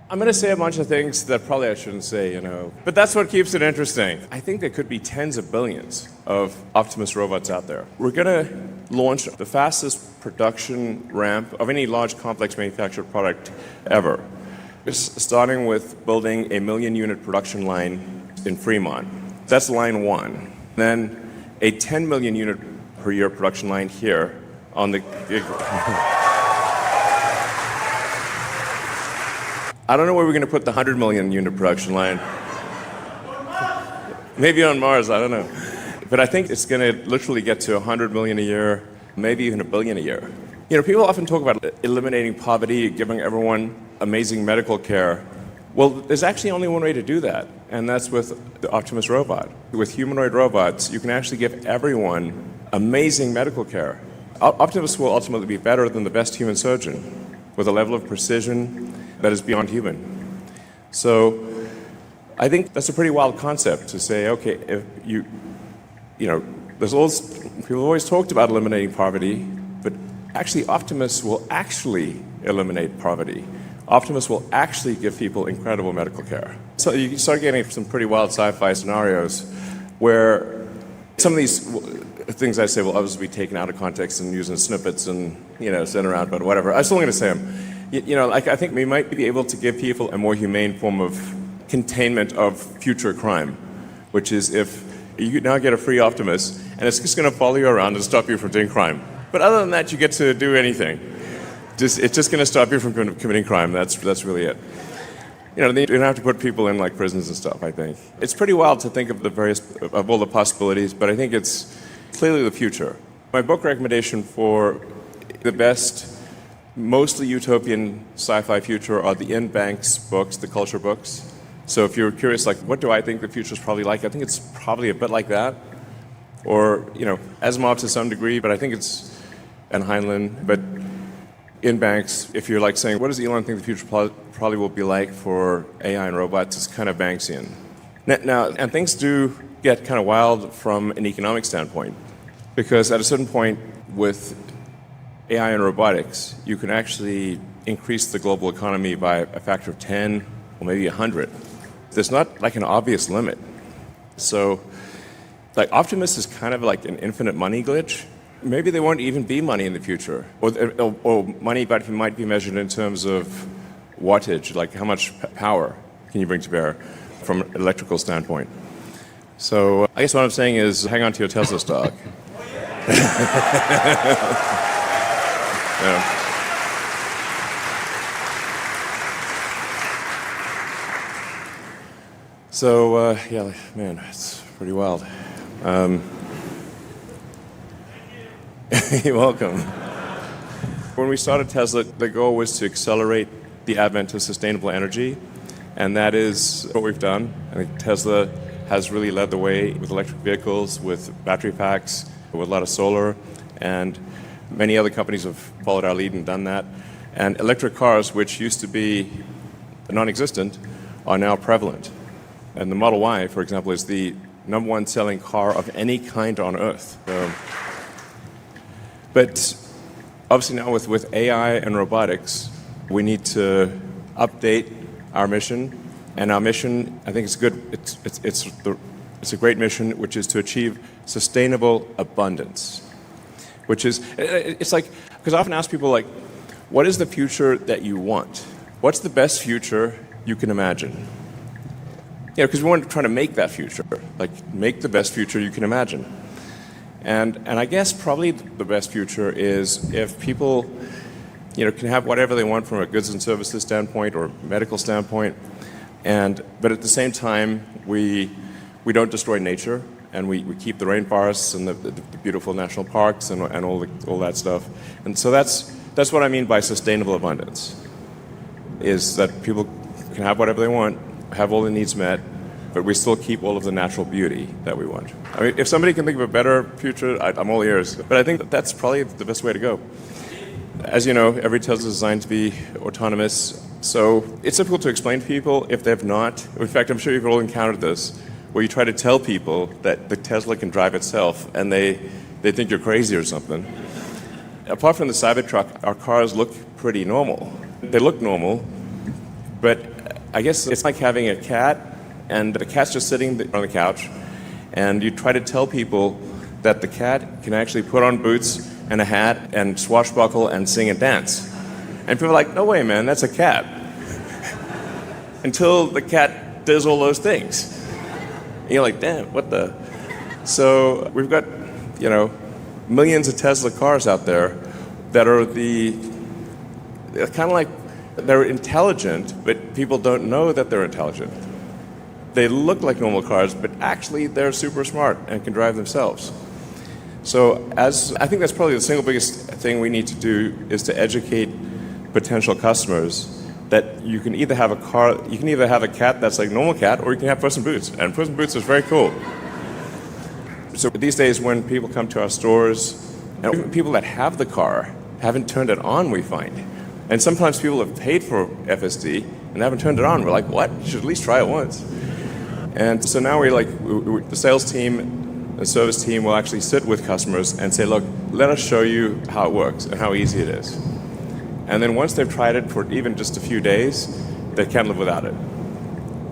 I'm going to say a bunch of things that probably I shouldn't say, but that's what keeps it interesting. I think there could be tens of billions of Optimus robots out there. We're going to launch the fastest production ramp of any large complex manufactured product ever. It's starting with building a 1 million unit production line in Fremont. That's line 1. Then a 10 million unit per year production line here on the I don't know where we're going to put the 100 million unit production line. Maybe on Mars, I don't know. But I think it's going to literally get to 100 million a year, maybe even 1 billion a year. People often talk about eliminating poverty, giving everyone amazing medical care. Well, there's actually only one way to do that, and that's with the Optimus robot. With humanoid robots, you can actually give everyone amazing medical care. Optimus will ultimately be better than the best human surgeon, with a level of precision that is beyond human. So I think that's a pretty wild concept to say, okay, if people always talked about eliminating poverty, but actually Optimus will actually eliminate poverty. Optimus will actually give people incredible medical care. So you start getting some pretty wild sci-fi scenarios where some of these things I say will obviously be taken out of context and used in snippets and sent around, but whatever. I'm still going to say them. I think we might be able to give people a more humane form of containment of future crime, which is if you now get a free Optimus, and it's just going to follow you around and stop you from doing crime. But other than that, you get to do anything. It's just going to stop you from committing crime. That's really it. You don't have to put people in like prisons and stuff, I think. It's pretty wild to think of all the possibilities, but I think it's clearly the future. My book recommendation for the best mostly utopian sci-fi future are the Ian Banks books, the culture books. So if you're curious, like, what do I think the future is probably like? I think it's probably a bit like that. Or, Asimov to some degree, but I think it's, and Heinlein, but Ian Banks, if you're like saying, what does Elon think the future probably will be like for AI and robots, it's kind of Banksian. Now, and things do get kind of wild from an economic standpoint, because at a certain point with AI and robotics, you can actually increase the global economy by a factor of 10 or maybe 100. There's not like an obvious limit. So, like Optimus is kind of like an infinite money glitch. Maybe there won't even be money in the future, or money might be measured in terms of wattage, like how much power can you bring to bear from an electrical standpoint. So I guess what I'm saying is hang on to your Tesla stock. Yeah. So, man, it's pretty wild. You're welcome. When we started Tesla, the goal was to accelerate the advent of sustainable energy, and that is what we've done. I think Tesla has really led the way with electric vehicles, with battery packs, with a lot of solar, and many other companies have followed our lead and done that. And electric cars, which used to be non-existent, are now prevalent. And the Model Y, for example, is the #1 selling car of any kind on Earth. But obviously now with AI and robotics, we need to update our mission. And our mission, I think it's good. It's a great mission, which is to achieve sustainable abundance. Which is, it's like, because I often ask people like, what is the future that you want? What's the best future you can imagine? Because we want to try to make that future, like make the best future you can imagine. And I guess probably the best future is if people, can have whatever they want from a goods and services standpoint or medical standpoint, But at the same time, we don't destroy nature, and we keep the rainforests and the beautiful national parks and all that stuff. And so that's what I mean by sustainable abundance, is that people can have whatever they want, have all their needs met, but we still keep all of the natural beauty that we want. I mean, if somebody can think of a better future, I'm all ears. But I think that's probably the best way to go. As you know, every Tesla is designed to be autonomous, so it's difficult to explain to people if they've not. In fact, I'm sure you've all encountered this, where you try to tell people that the Tesla can drive itself, and they think you're crazy or something. Apart from the Cybertruck, our cars look pretty normal. They look normal, but I guess it's like having a cat, and the cat's just sitting on the couch, and you try to tell people that the cat can actually put on boots and a hat and swashbuckle and sing and dance. And people are like, no way, man, that's a cat. Until the cat does all those things. And you're like, damn, what the? So we've got, millions of Tesla cars out there that are kind of like, they're intelligent, but people don't know that they're intelligent. They look like normal cars, but actually they're super smart and can drive themselves. So I think that's probably the single biggest thing we need to do, is to educate potential customers that you can either have a cat that's like a normal cat, or you can have Puss in Boots. And Puss in Boots is very cool. So these days when people come to our stores, and even people that have the car haven't turned it on, we find. And sometimes people have paid for FSD and haven't turned it on. We're like, what? You should at least try it once. And so now the sales team, the service team will actually sit with customers and say, look, let us show you how it works and how easy it is. And then once they've tried it for even just a few days, they can't live without it.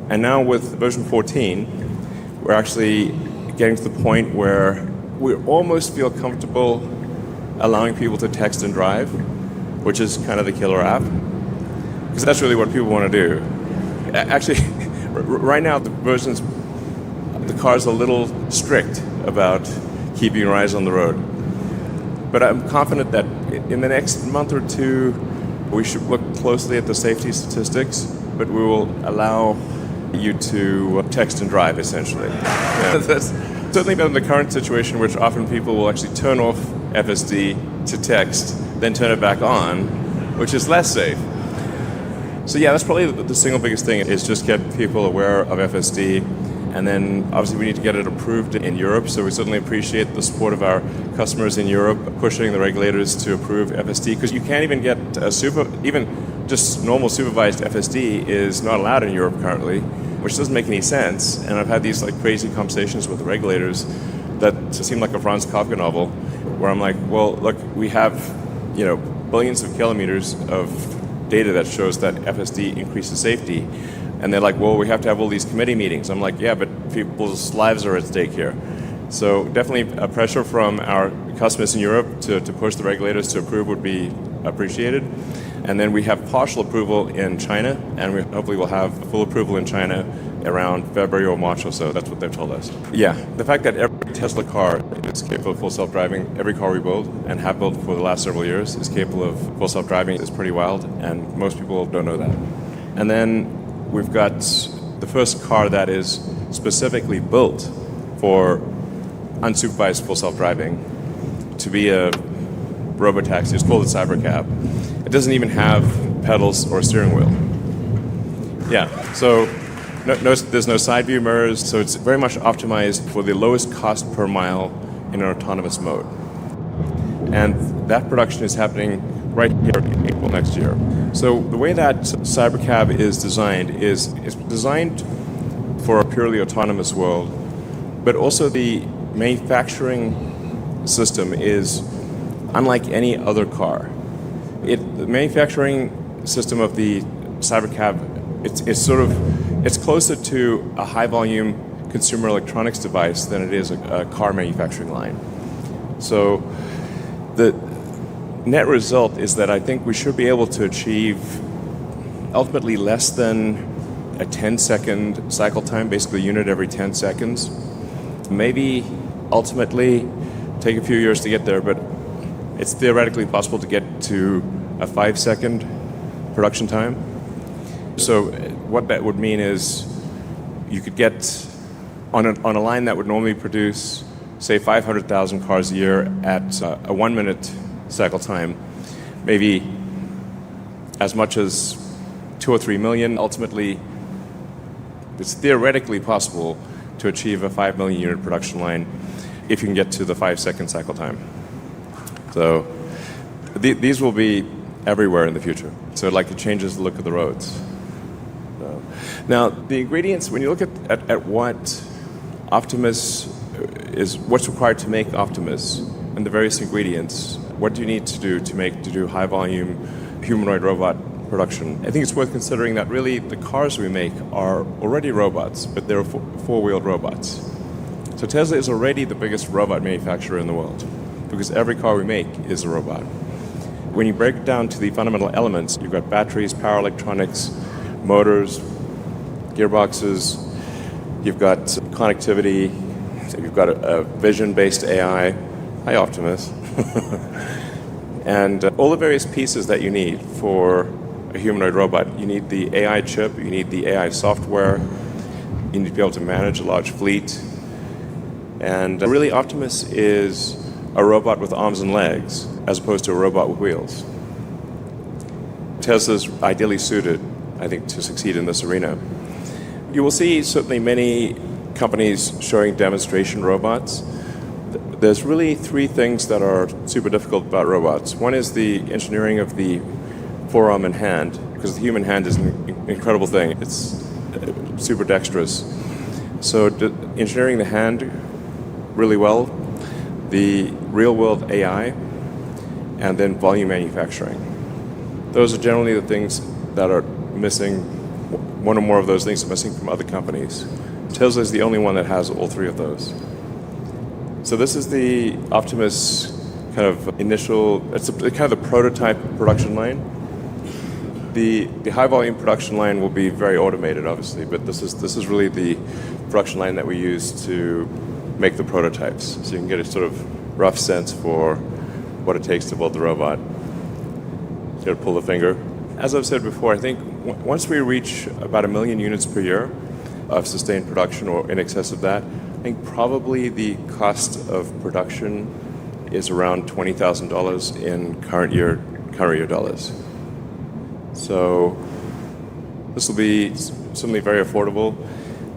And now with version 14, we're actually getting to the point where we almost feel comfortable allowing people to text and drive, which is kind of the killer app, because that's really what people want to do. Actually, right now the car's a little strict about keeping your eyes on the road. But I'm confident that in the next month or two, we should look closely at the safety statistics, but we will allow you to text and drive, essentially. Yeah. That's certainly better than the current situation, which often people will actually turn off FSD to text, then turn it back on, which is less safe. So yeah, that's probably the single biggest thing, is just get people aware of FSD. And then obviously we need to get it approved in Europe, so we certainly appreciate the support of our customers in Europe pushing the regulators to approve FSD, because you can't even get even just normal supervised FSD is not allowed in Europe currently, which doesn't make any sense. And I've had these crazy conversations with the regulators that seem like a Franz Kafka novel, where I'm like, well, look, we have billions of kilometers of data that shows that FSD increases safety. And they're like, well, we have to have all these committee meetings. I'm like, yeah, but people's lives are at stake here. So definitely a pressure from our customers in Europe to push the regulators to approve would be appreciated. And then we have partial approval in China, and we hopefully will have full approval in China around February or March or so. That's what they've told us. Yeah, the fact that every Tesla car is capable of full self-driving, every car we build and have built for the last several years is capable of full self-driving is pretty wild, and most people don't know that. And then we've got the first car that is specifically built for unsupervised full self-driving to be a robotaxi. It's called a Cybercab. It doesn't even have pedals or steering wheel. Yeah, so there's no side view mirrors, so it's very much optimized for the lowest cost per mile in an autonomous mode. And that production is happening right here in April next year. So the way that Cybercab is designed is designed for a purely autonomous world, but also the manufacturing system is unlike any other car. The manufacturing system of the Cybercab, it's closer to a high-volume consumer electronics device than it is a car manufacturing line. So the net result is that I think we should be able to achieve ultimately less than a 10-second cycle time, basically a unit every 10 seconds. Maybe ultimately take a few years to get there, but it's theoretically possible to get to a 5-second production time. So what that would mean is you could get on a line that would normally produce, say, 500,000 cars a year at a 1 minute cycle time, maybe as much as 2 or 3 million. Ultimately, it's theoretically possible to achieve a 5 million unit production line if you can get to the 5-second cycle time. So these will be everywhere in the future. So it changes the look of the roads. So, now, the ingredients, when you look at what Optimus is, what's required to make Optimus and the various ingredients, what do you need to do high volume humanoid robot production? I think it's worth considering that really the cars we make are already robots, but they're four-wheeled robots. So Tesla is already the biggest robot manufacturer in the world because every car we make is a robot. When you break it down to the fundamental elements, you've got batteries, power electronics, motors, gearboxes, you've got connectivity, so you've got a vision-based AI. Hi, Optimus. And all the various pieces that you need for a humanoid robot. You need the AI chip, you need the AI software, you need to be able to manage a large fleet. And really, Optimus is a robot with arms and legs, as opposed to a robot with wheels. Tesla's ideally suited, I think, to succeed in this arena. You will see certainly many companies showing demonstration robots. There's really three things that are super difficult about robots. One is the engineering of the forearm and hand, because the human hand is an incredible thing. It's super dexterous. So engineering the hand really well, the real-world AI, and then volume manufacturing. Those are generally the things that are missing. One or more of those things are missing from other companies. Tesla is the only one that has all three of those. So this is the Optimus kind of initial, it's kind of the prototype production line. The high volume production line will be very automated, obviously, but this is really the production line that we use to make the prototypes. So you can get a sort of rough sense for what it takes to build the robot. Just got to pull the finger. As I've said before, I think once we reach about 1 million units per year of sustained production or in excess of that, I think probably the cost of production is around $20,000 in current year dollars. So this will be certainly very affordable.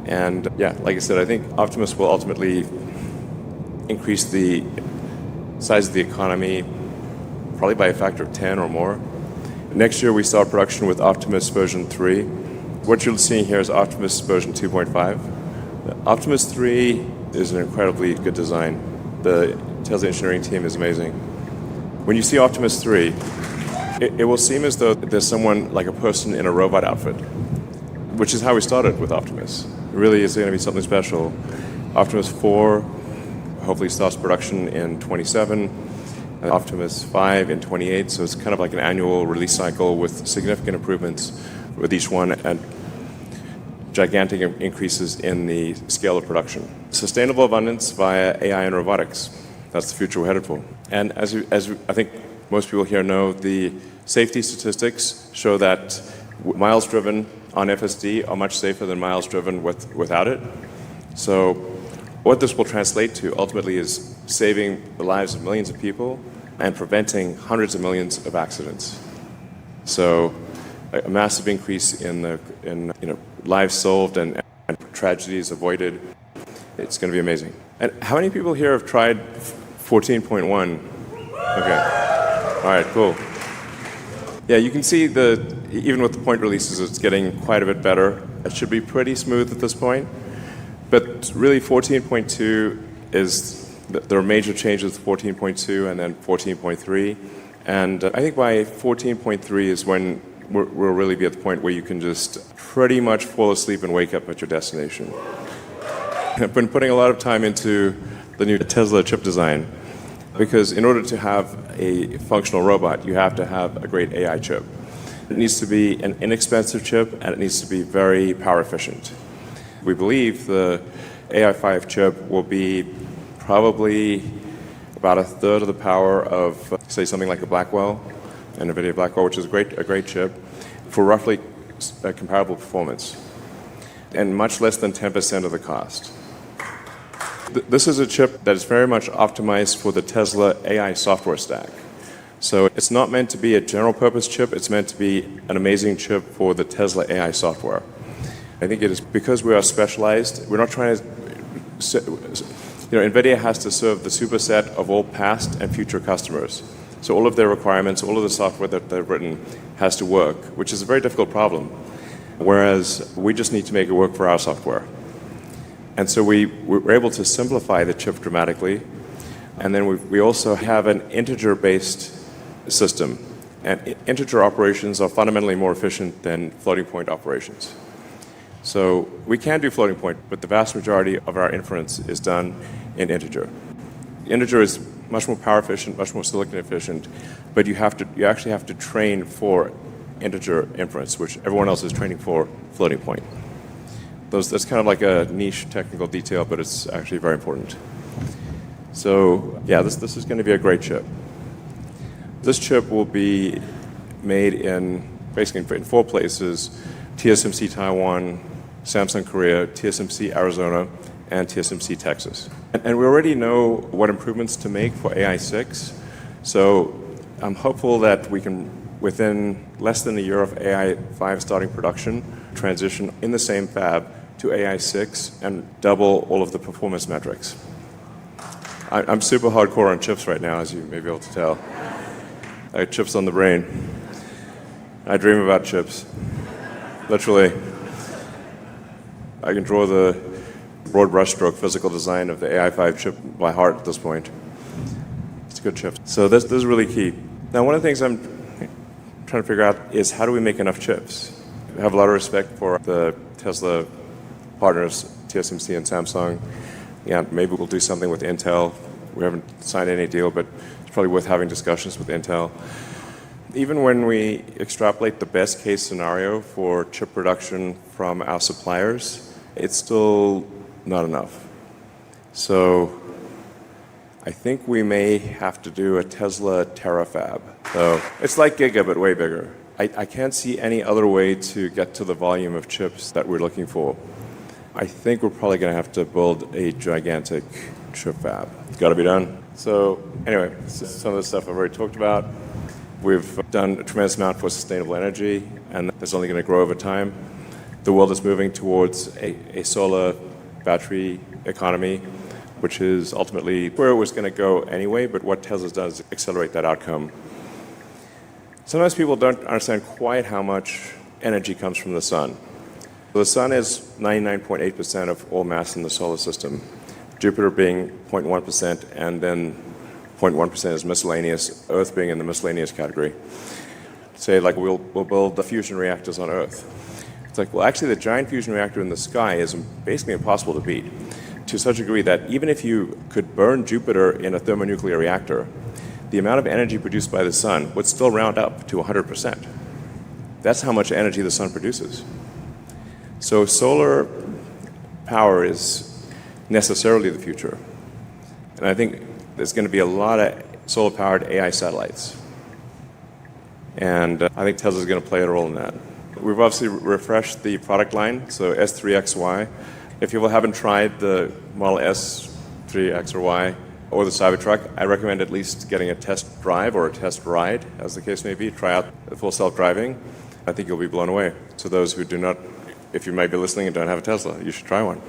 And yeah, like I said, I think Optimus will ultimately increase the size of the economy probably by a factor of 10 or more. Next year we start production with Optimus version 3. What you're seeing here is Optimus version 2.5. Optimus 3 is an incredibly good design. The Tesla engineering team is amazing. When you see Optimus 3, it will seem as though there's someone like a person in a robot outfit, which is how we started with Optimus. It really is going to be something special. Optimus 4 hopefully starts production in 27, and Optimus 5 in 28, so it's kind of like an annual release cycle with significant improvements with each one and gigantic increases in the scale of production. Sustainable abundance via AI and robotics. That's the future we're headed for. And as I think most people here know, the safety statistics show that miles driven on FSD are much safer than miles driven without it. So what this will translate to ultimately is saving the lives of millions of people and preventing hundreds of millions of accidents. So a massive increase in lives solved and tragedies avoided. It's going to be amazing. And how many people here have tried 14.1? Okay. All right, cool. Yeah, you can see even with the point releases, it's getting quite a bit better. It should be pretty smooth at this point. But really 14.2 there are major changes with 14.2 and then 14.3. And I think by 14.3 is when we'll really be at the point where you can just pretty much fall asleep and wake up at your destination. I've been putting a lot of time into the new Tesla chip design because in order to have a functional robot, you have to have a great AI chip. It needs to be an inexpensive chip and it needs to be very power efficient. We believe the AI5 chip will be probably about a third of the power of, say, something like a Blackwell, an NVIDIA Blackwell, which is a great chip, for roughly comparable performance, and much less than 10% of the cost. This is a chip that is very much optimized for the Tesla AI software stack. So it's not meant to be a general purpose chip, it's meant to be an amazing chip for the Tesla AI software. I think it is because we are specialized, we're not trying to, NVIDIA has to serve the superset of all past and future customers. So all of their requirements, all of the software that they've written has to work, which is a very difficult problem. Whereas we just need to make it work for our software. And so we were able to simplify the chip dramatically. And then we also have an integer-based system. And integer operations are fundamentally more efficient than floating point operations. So we can do floating point, but the vast majority of our inference is done in integer. Integer is much more power efficient, much more silicon efficient, but you actually have to train for integer inference, which everyone else is training for floating point. That's kind of like a niche technical detail, but it's actually very important. So yeah, this is going to be a great chip. This chip will be made basically in 4 places: TSMC Taiwan, Samsung Korea, TSMC Arizona, and TSMC Texas. And we already know what improvements to make for AI 6. So I'm hopeful that we can, within less than a year of AI 5 starting production, transition in the same fab to AI 6 and double all of the performance metrics. I'm super hardcore on chips right now, as you may be able to tell. I have chips on the brain. I dream about chips. Literally. I can draw the broad brushstroke physical design of the AI 5 chip by heart at this point. It's a good chip. So this is really key. Now, one of the things I'm trying to figure out is how do we make enough chips? I have a lot of respect for the Tesla partners, TSMC and Samsung. Yeah, maybe we'll do something with Intel. We haven't signed any deal, but it's probably worth having discussions with Intel. Even when we extrapolate the best case scenario for chip production from our suppliers, it's still not enough. So I think we may have to do a Tesla terafab. So it's like Giga, but way bigger. I can't see any other way to get to the volume of chips that we're looking for. I think we're probably going to have to build a gigantic chip fab. It's got to be done. So anyway, some of the stuff I've already talked about. We've done a tremendous amount for sustainable energy, and that's only going to grow over time. The world is moving towards a solar battery economy, which is ultimately where it was going to go anyway, but what Tesla's done is accelerate that outcome. Sometimes people don't understand quite how much energy comes from the sun. The sun is 99.8% of all mass in the solar system, Jupiter being 0.1%, and then 0.1% is miscellaneous, Earth being in the miscellaneous category. Say, like, we'll build the fusion reactors on Earth. It's like, well, actually, the giant fusion reactor in the sky is basically impossible to beat, to such a degree that even if you could burn Jupiter in a thermonuclear reactor, the amount of energy produced by the sun would still round up to 100%. That's how much energy the sun produces. So solar power is necessarily the future. And I think there's going to be a lot of solar-powered AI satellites. And I think Tesla's going to play a role in that. We've obviously refreshed the product line, so S3XY. If people haven't tried the Model S, 3X or Y, or the Cybertruck, I recommend at least getting a test drive or a test ride, as the case may be. Try out the full self-driving. I think you'll be blown away. So those who do not, if you might be listening and don't have a Tesla, you should try one.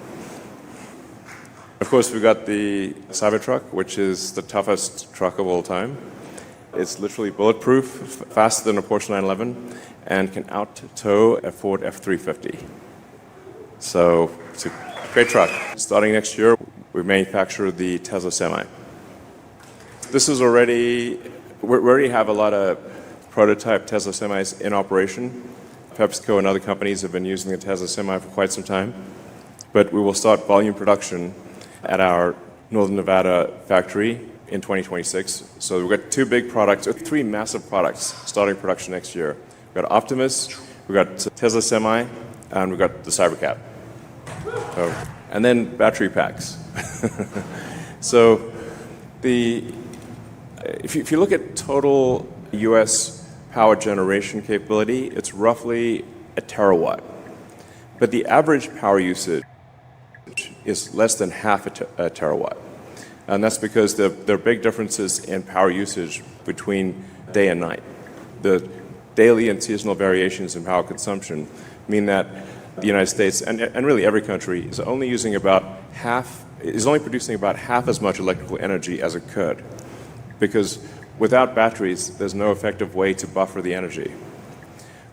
Of course, we've got the Cybertruck, which is the toughest truck of all time. It's literally bulletproof, faster than a Porsche 911, and can out-tow a Ford F-350. So it's a great truck. Starting next year, we manufacture the Tesla Semi. This is we already have a lot of prototype Tesla Semis in operation. PepsiCo and other companies have been using the Tesla Semi for quite some time. But we will start volume production at our Northern Nevada factory in 2026. So we've got 3 massive products starting production next year. We've got Optimus, we've got Tesla Semi, and we've got the Cybercab. And then battery packs. So if you look at total US power generation capability, it's roughly a terawatt. But the average power usage is less than half a terawatt. And that's because there are big differences in power usage between day and night. The daily and seasonal variations in power consumption mean that the United States, and really every country, is only producing about half as much electrical energy as it could. Because without batteries, there's no effective way to buffer the energy.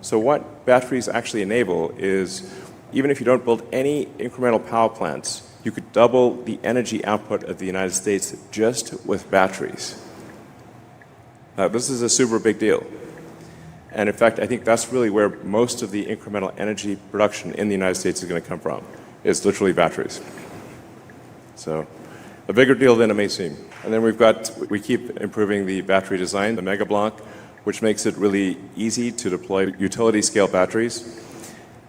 So what batteries actually enable is, even if you don't build any incremental power plants, you could double the energy output of the United States just with batteries. Now, this is a super big deal. And in fact, I think that's really where most of the incremental energy production in the United States is going to come from. It's literally batteries. So a bigger deal than it may seem. And then we keep improving the battery design, the Mega Block, which makes it really easy to deploy utility scale batteries.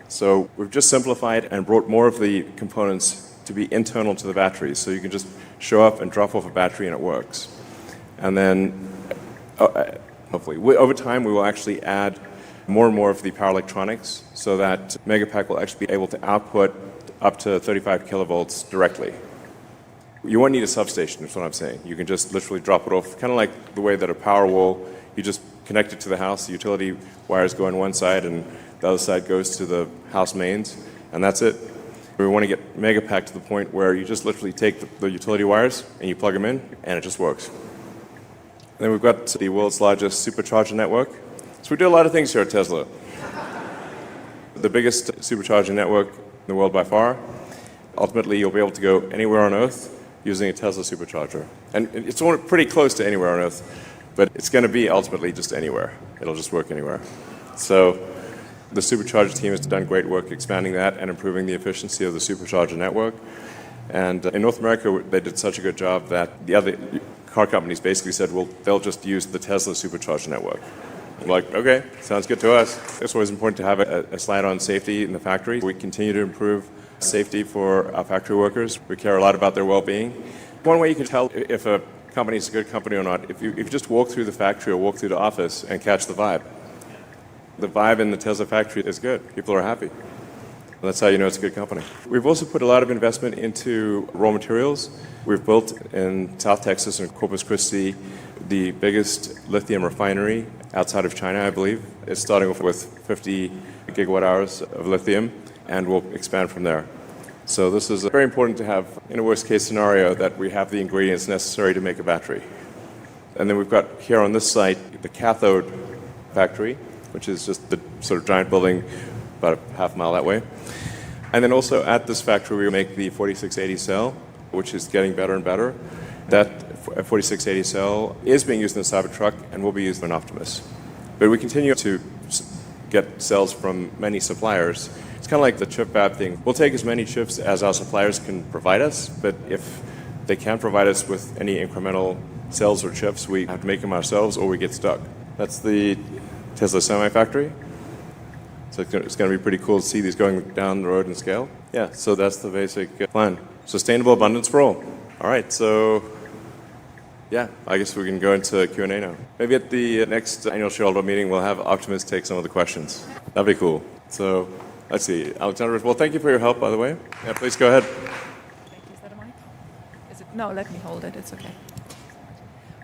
So we've just simplified and brought more of the components to be internal to the batteries. So you can just show up and drop off a battery and it works. And then hopefully, over time, we will actually add more and more of the power electronics so that Megapack will actually be able to output up to 35 kilovolts directly. You won't need a substation, is what I'm saying. You can just literally drop it off, kind of like the way that a power wall, you just connect it to the house, the utility wires go on one side and the other side goes to the house mains, and that's it. We want to get Megapack to the point where you just literally take the utility wires and you plug them in, and it just works. Then we've got the world's largest supercharger network. So we do a lot of things here at Tesla. The biggest supercharging network in the world by far. Ultimately, you'll be able to go anywhere on Earth using a Tesla supercharger. And it's pretty close to anywhere on Earth, but it's going to be ultimately just anywhere. It'll just work anywhere. So the supercharger team has done great work expanding that and improving the efficiency of the supercharger network. And in North America, they did such a good job that the other car companies basically said, well, they'll just use the Tesla supercharger network. I'm like, okay, sounds good to us. It's always important to have a slide on safety in the factory. We continue to improve safety for our factory workers. We care a lot about their well-being. One way you can tell if a company is a good company or not, if you just walk through the factory or walk through the office and catch the vibe. The vibe in the Tesla factory is good. People are happy. And that's how you know it's a good company. We've also put a lot of investment into raw materials. We've built in South Texas and Corpus Christi the biggest lithium refinery outside of China, I believe. It's starting off with 50 gigawatt hours of lithium, and we'll expand from there. So this is very important to have, in a worst case scenario, that we have the ingredients necessary to make a battery. And then we've got here on this site the cathode factory, which is just the sort of giant building about a half mile that way. And then also at this factory, we make the 4680 cell, which is getting better and better. That 4680 cell is being used in the Cybertruck and will be used in Optimus. But we continue to get cells from many suppliers. It's kind of like the chip fab thing. We'll take as many chips as our suppliers can provide us, but if they can't provide us with any incremental cells or chips, we have to make them ourselves or we get stuck. That's the Tesla Semi factory. So it's going to be pretty cool to see these going down the road in scale. Yeah, so that's the basic plan. Sustainable abundance for all. All right, so yeah, I guess we can go into Q&A now. Maybe at the next annual shareholder meeting, we'll have Optimus take some of the questions. That'd be cool. So let's see. Alexander, well, thank you for your help, by the way. Yeah, please go ahead. Thank you. Is that a mic? Is it? No, let me hold it. It's okay.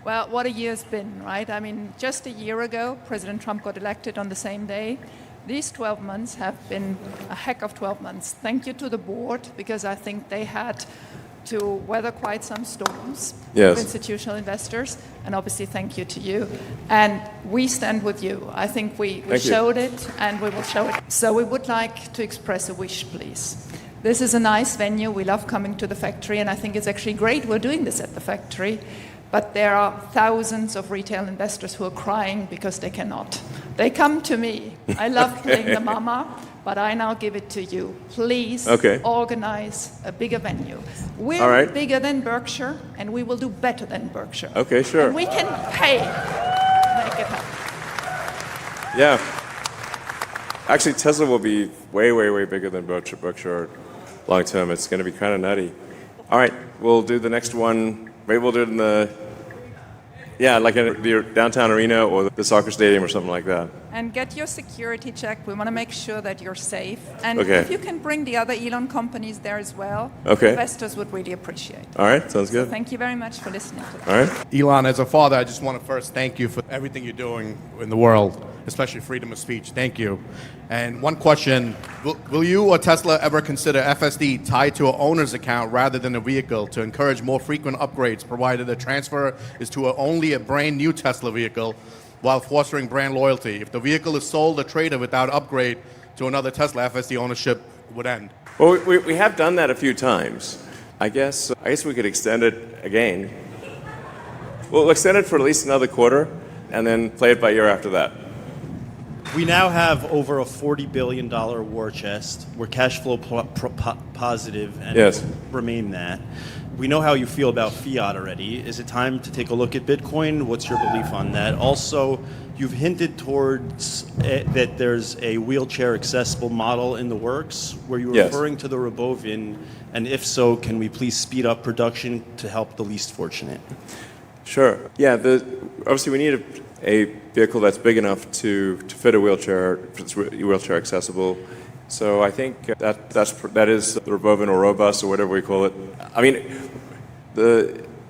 Well, what a year's been, right? I mean, just a year ago, President Trump got elected on the same day. These 12 months have been a heck of 12 months. Thank you to the board, because I think they had to weather quite some storms of institutional investors. And obviously, thank you to you. And we stand with you. I think we showed it, and we will show it. So we would like to express a wish, please. This is a nice venue. We love coming to the factory, and I think it's actually great we're doing this at the factory. But there are thousands of retail investors who are crying because they cannot. They come to me. I love playing the mama, but I now give it to you. Please organize a bigger venue. We're bigger than Berkshire, and we will do better than Berkshire. Okay, sure. And we can pay. Make it happen. Yeah. Actually, Tesla will be way, way, way bigger than Berkshire long term. It's going to be kind of nutty. All right, we'll do the next one. Maybe we'll do it in the... Yeah, like in the downtown arena or the soccer stadium or something like that. And get your security check. We want to make sure that you're safe. And Okay. if you can bring the other Elon companies there as well, Okay. investors would really appreciate it. All right, sounds good. Thank you very much for listening to that. All right. Elon, as a father, I just want to first thank you for everything you're doing in the world, especially freedom of speech. Thank you. And one question, will you or Tesla ever consider FSD tied to an owner's account rather than a vehicle to encourage more frequent upgrades, provided the transfer is to only a brand new Tesla vehicle while fostering brand loyalty? If the vehicle is sold or traded without upgrade to another Tesla, FSD ownership would end. Well, we have done that a few times. I guess we could extend it again. We'll extend it for at least another quarter and then play it by ear after that. We now have over a $40 billion war chest. We're cash flow positive and Yes. remain that. We know how you feel about fiat already. Is it time to take a look at Bitcoin? What's your belief on that? Also, you've hinted towards that there's a wheelchair accessible model in the works. Were you Yes. referring to the Robovin? And if so, can we please speed up production to help the least fortunate? Sure. Yeah, obviously we need a vehicle that's big enough to fit a wheelchair, if it's wheelchair accessible. So I think that is the Robovin or Robust or whatever we call it. I mean,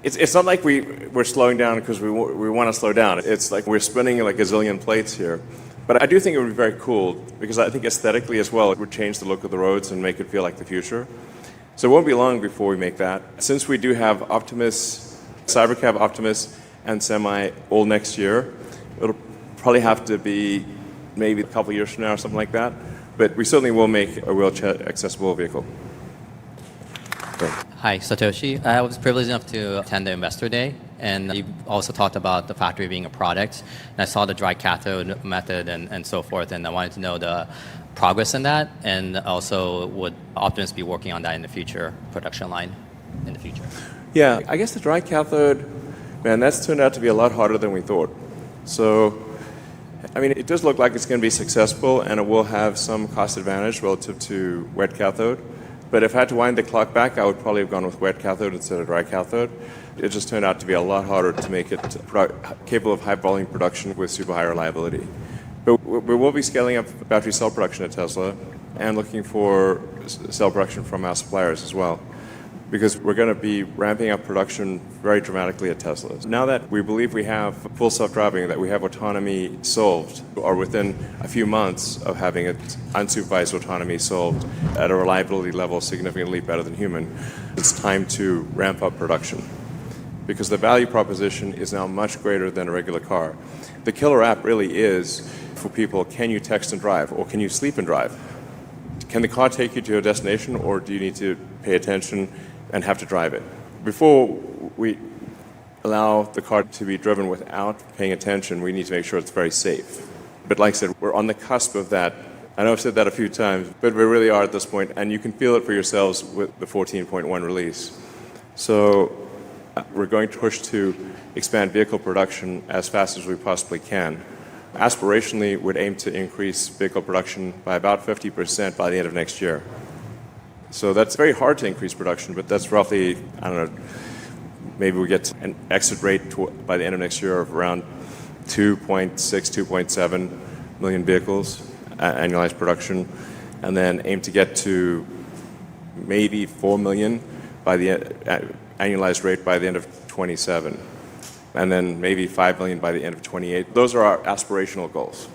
it's not like we're slowing down because we want to slow down. It's like we're spinning like a zillion plates here. But I do think it would be very cool because I think aesthetically as well, it would change the look of the roads and make it feel like the future. So it won't be long before we make that. Since we do have Optimus, Cybercab Optimus, and Semi all next year, it'll probably have to be maybe a couple years from now or something like that. But we certainly will make a wheelchair accessible vehicle. Hi, Satoshi. I was privileged enough to attend the Investor Day, and you also talked about the factory being a product. And I saw the dry cathode method and so forth, and I wanted to know the progress in that, and also would Optimus be working on that in the future, production line in the future? Yeah, I guess the dry cathode, man, that's turned out to be a lot harder than we thought. So, I mean, it does look like it's going to be successful, and it will have some cost advantage relative to wet cathode. But if I had to wind the clock back, I would probably have gone with wet cathode instead of dry cathode. It just turned out to be a lot harder to make it capable of high volume production with super high reliability. But we will be scaling up battery cell production at Tesla and looking for cell production from our suppliers as well, because we're going to be ramping up production very dramatically at Tesla. Now that we believe we have full self-driving, that we have autonomy solved, or within a few months of having it unsupervised autonomy solved at a reliability level significantly better than human, it's time to ramp up production. Because the value proposition is now much greater than a regular car. The killer app really is for people, can you text and drive, or can you sleep and drive? Can the car take you to your destination, or do you need to pay attention and have to drive it? Before we allow the car to be driven without paying attention, we need to make sure it's very safe. But like I said, we're on the cusp of that. I know I've said that a few times, but we really are at this point, and you can feel it for yourselves with the 14.1 release. So we're going to push to expand vehicle production as fast as we possibly can. Aspirationally, we'd aim to increase vehicle production by about 50% by the end of next year. So that's very hard to increase production, but that's roughly, I don't know, maybe we get an exit rate by the end of next year of around 2.6, 2.7 million vehicles, annualized production, and then aim to get to maybe 4 million by the annualized rate by the end of 27, and then maybe 5 million by the end of 28. Those are our aspirational goals.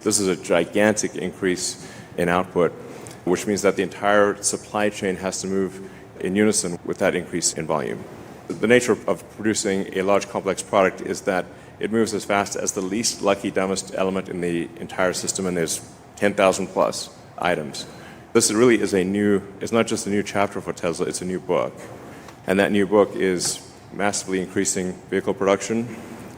This is a gigantic increase in output, which means that the entire supply chain has to move in unison with that increase in volume. The nature of producing a large complex product is that it moves as fast as the least lucky, dumbest element in the entire system, and there's 10,000 plus items. This really is it's not just a new chapter for Tesla, it's a new book. And that new book is massively increasing vehicle production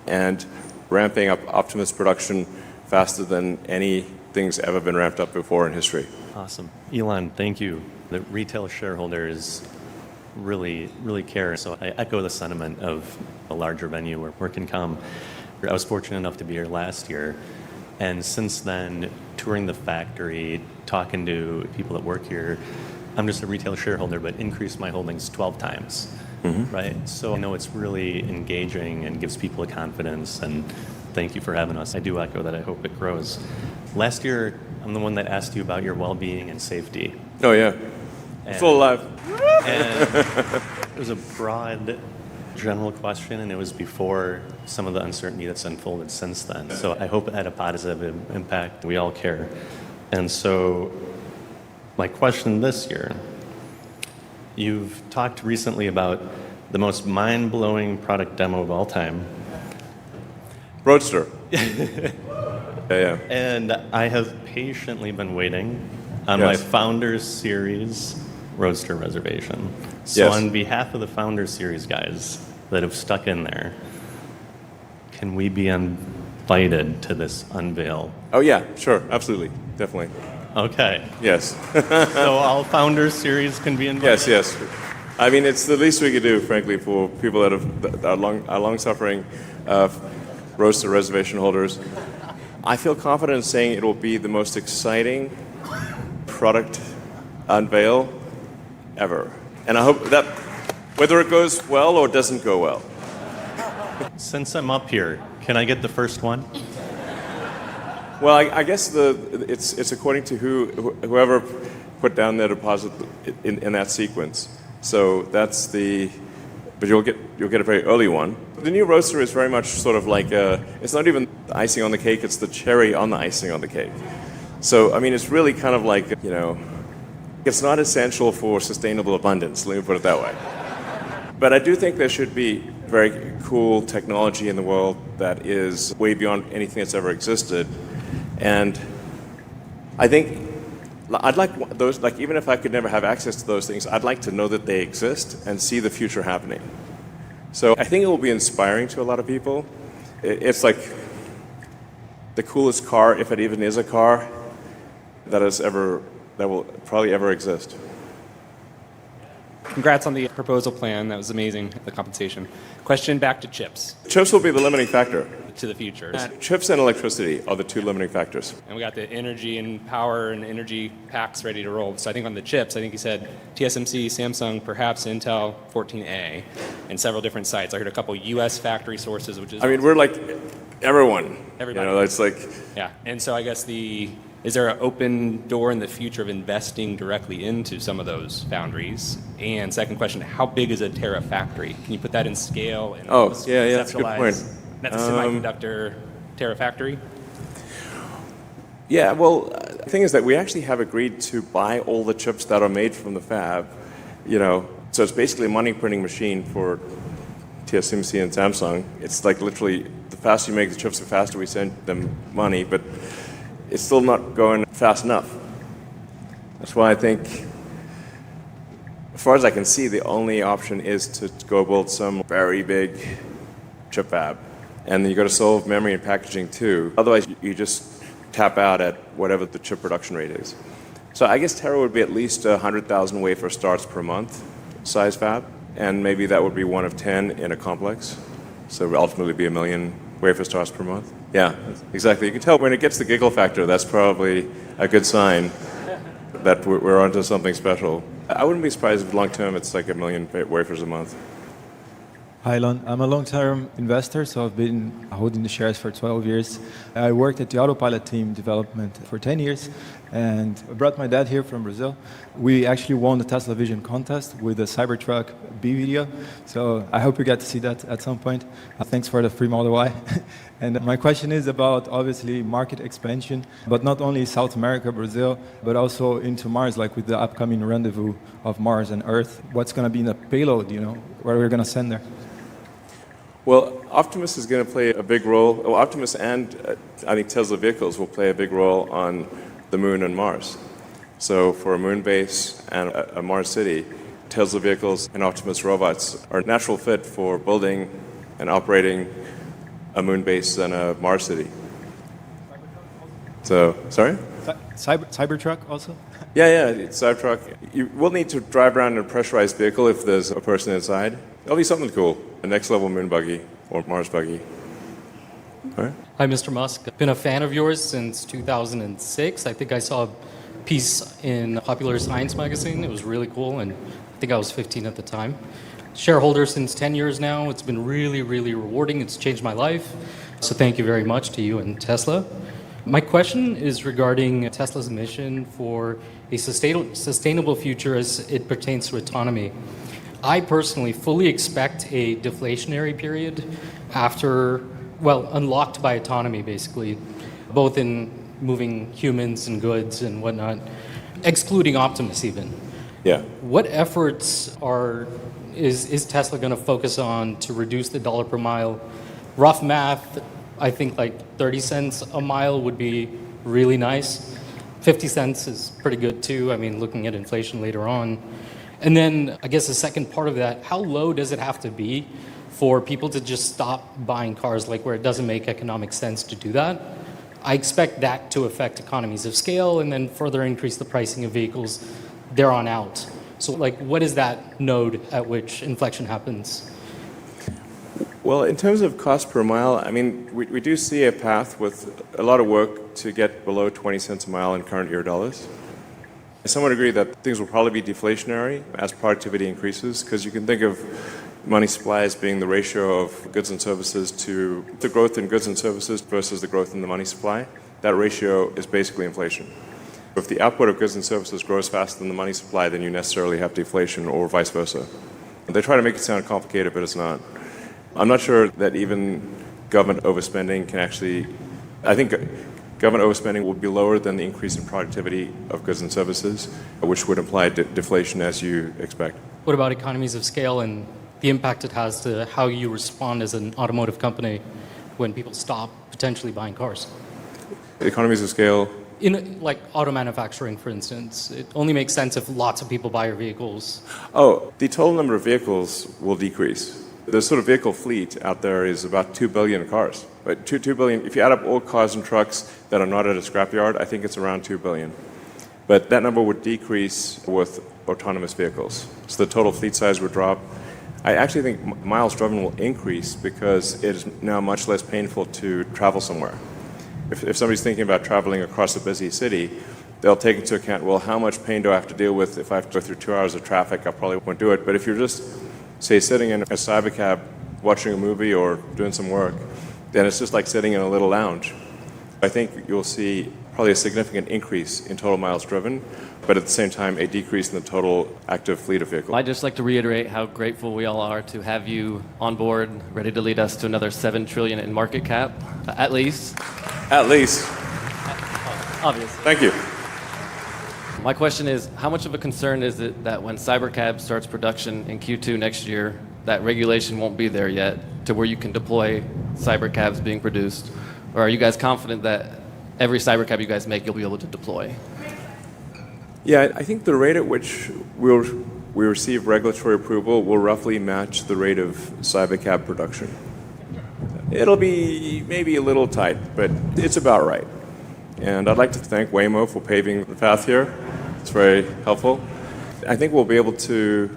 and ramping up Optimus production faster than anything's ever been ramped up before in history. Awesome. Elon, thank you. The retail shareholders really care. So I echo the sentiment of a larger venue where can come. I was fortunate enough to be here last year. And since then, touring the factory, talking to people that work here, I'm just a retail shareholder, but increased my holdings 12 times. right? So I know it's really engaging and gives people a confidence, and thank you for having us. I do echo that. I hope it grows. Last year, I'm the one that asked you about your well-being and safety. Oh, yeah. I'm still alive. And it was a broad, general question, and it was before some of the uncertainty that's unfolded since then. So I hope it had a positive impact. We all care. And so my question this year, you've talked recently about the most mind-blowing product demo of all time. Roadster. Yeah. And I have patiently been waiting on my Yes. Founders Series Roadster reservation. So Yes. on behalf of the Founders Series guys that have stuck in there, can we be invited to this unveil? Oh, yeah, sure, absolutely, definitely. Okay. Yes. So all Founders Series can be invited? Yes. I mean, it's the least we could do, frankly, for people that are long-suffering Roadster reservation holders. I feel confident in saying it will be the most exciting product unveil ever. And I hope that, whether it goes well or doesn't go well. Since I'm up here, can I get the first one? Well, I guess it's according to whoever put down their deposit in that sequence. So that's but you'll get a very early one. The new Roadster is very much sort of like it's not even the icing on the cake; it's the cherry on the icing on the cake. So I mean, it's really kind of like it's not essential for sustainable abundance. Let me put it that way. But I do think there should be very cool technology in the world that is way beyond anything that's ever existed. And I think I'd like those, like even if I could never have access to those things, I'd like to know that they exist and see the future happening. So I think it will be inspiring to a lot of people. It's like the coolest car, if it even is a car, that will probably ever exist. Congrats on the proposal plan. That was amazing, the compensation. Question back to chips, Chips will be the limiting factor. to the future. Chips and electricity are the two limiting factors. And we got the energy and power and energy packs ready to roll. So I think on the chips, I think you said TSMC, Samsung, perhaps Intel 14A, and several different sites. I heard a couple U.S. factory sources, which is... I mean, we're like everyone. Everybody. It's like... Yeah, and so I guess is there an open door in the future of investing directly into some of those foundries? And second question, how big is a Terra factory? Can you put that in scale? And yeah, that's a good point. That's a semiconductor Terra factory? Yeah, well, the thing is that we actually have agreed to buy all the chips that are made from the fab, So it's basically a money printing machine for TSMC and Samsung. It's like literally, the faster you make the chips, the faster we send them money, but it's still not going fast enough. That's why I think, as far as I can see, the only option is to go build some very big chip fab. And then you got to solve memory and packaging too. Otherwise, you just tap out at whatever the chip production rate is. So I guess Terra would be at least 100,000 wafer starts per month size fab. And maybe that would be one of 10 in a complex. So it would ultimately be 1 million wafer starts per month. Yeah, exactly. You can tell when it gets the giggle factor, that's probably a good sign that we're onto something special. I wouldn't be surprised if long term it's like 1 million wafers a month. Hi, Elon. I'm a long-term investor, so I've been holding the shares for 12 years. I worked at the Autopilot team development for 10 years, and I brought my dad here from Brazil. We actually won the Tesla Vision contest with the Cybertruck B video, so I hope you get to see that at some point. Thanks for the free Model Y. And my question is about, obviously, market expansion, but not only South America, Brazil, but also into Mars, like with the upcoming rendezvous of Mars and Earth. What's going to be in the payload, where we're going to send there? Well, Optimus is going to play a big role. Well, Optimus and I think Tesla vehicles will play a big role on the Moon and Mars. So for a Moon base and a Mars city, Tesla vehicles and Optimus robots are a natural fit for building and operating a Moon base and a Mars city. So, sorry? Cybertruck also? Yeah, it's Cybertruck. You will need to drive around in a pressurized vehicle if there's a person inside. It'll be something cool. A next level moon buggy or Mars buggy. All right. Hi, Mr. Musk. I've been a fan of yours since 2006. I think I saw a piece in Popular Science magazine. It was really cool, and I think I was 15 at the time. shareholder since 10 years now. It's been really, really rewarding. It's changed my life. So thank you very much to you and Tesla. My question is regarding Tesla's mission for a sustainable future as it pertains to autonomy. I personally fully expect a deflationary period after, well, unlocked by autonomy, basically, both in moving humans and goods and whatnot, excluding Optimus even. Yeah. What efforts is Tesla going to focus on to reduce the dollar per mile? Rough math, I think like 30 cents a mile would be really nice. 50 cents is pretty good too. I mean, looking at inflation later on. And then I guess the second part of that, how low does it have to be for people to just stop buying cars, like where it doesn't make economic sense to do that? I expect that to affect economies of scale and then further increase the pricing of vehicles there on out. So like, what is that node at which inflection happens? Well, in terms of cost per mile, I mean, we do see a path with a lot of work to get below 20 cents a mile in current year dollars. Some would agree that things will probably be deflationary as productivity increases, because you can think of money supply as being the ratio of goods and services to the growth in goods and services versus the growth in the money supply. That ratio is basically inflation. If the output of goods and services grows faster than the money supply, then you necessarily have deflation, or vice versa. They try to make it sound complicated, but it's not. I'm not sure that even government overspending can actually, I think government overspending will be lower than the increase in productivity of goods and services, which would imply deflation as you expect. What about economies of scale and the impact it has to how you respond as an automotive company when people stop potentially buying cars? Economies of scale? In like auto manufacturing, for instance, it only makes sense if lots of people buy your vehicles. Oh, the total number of vehicles will decrease. The sort of vehicle fleet out there is about 2 billion cars. But 2 billion, if you add up all cars and trucks that are not at a scrapyard, I think it's around 2 billion. But that number would decrease with autonomous vehicles. So the total fleet size would drop. I actually think miles driven will increase because it is now much less painful to travel somewhere. If somebody's thinking about traveling across a busy city, they'll take into account, well, how much pain do I have to deal with if I have to go through 2 hours of traffic? I probably won't do it. But if you're just, say, sitting in a Cybercab watching a movie or doing some work, then it's just like sitting in a little lounge. I think you'll see probably a significant increase in total miles driven, but at the same time, a decrease in the total active fleet of vehicles. I'd just like to reiterate how grateful we all are to have you on board, ready to lead us to another $7 trillion in market cap, at least. At least. Obviously. Thank you. My question is, how much of a concern is it that when Cybercab starts production in Q2 next year, that regulation won't be there yet to where you can deploy Cybercabs being produced? Or are you guys confident that every Cybercab you guys make, you'll be able to deploy? Yeah, I think the rate at which we receive regulatory approval will roughly match the rate of Cybercab production. It'll be maybe a little tight, but it's about right. And I'd like to thank Waymo for paving the path here. It's very helpful. I think we'll be able to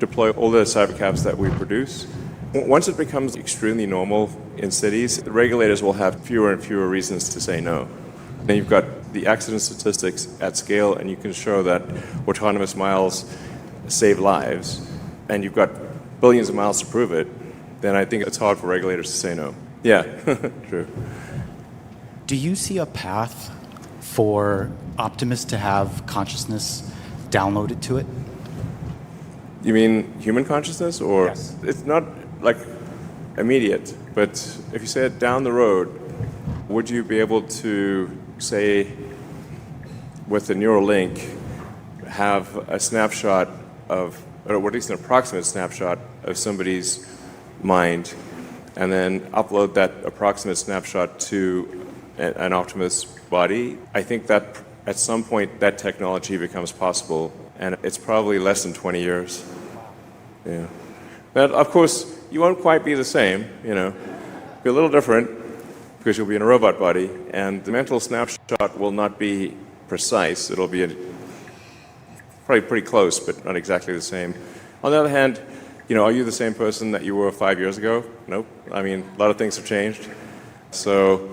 deploy all the Cybercabs that we produce. Once it becomes extremely normal in cities, the regulators will have fewer and fewer reasons to say no. Then you've got the accident statistics at scale, and you can show that autonomous miles save lives, and you've got billions of miles to prove it, then I think it's hard for regulators to say no. Yeah, true. Do you see a path for Optimus to have consciousness downloaded to it? You mean human consciousness? Or Yes. It's not like immediate, but if you say it down the road, would you be able to, say, with the neural link, have a snapshot of, or at least an approximate snapshot of somebody's mind, and then upload that approximate snapshot to an Optimus body? I think that at some point that technology becomes possible, and it's probably less than 20 years. Yeah. But of course, you won't quite be the same, you know. Be a little different because you'll be in a robot body, and the mental snapshot will not be precise. It'll be probably pretty close, but not exactly the same. On the other hand, you know, are you the same person that you were 5 years ago? Nope. I mean, a lot of things have changed. So,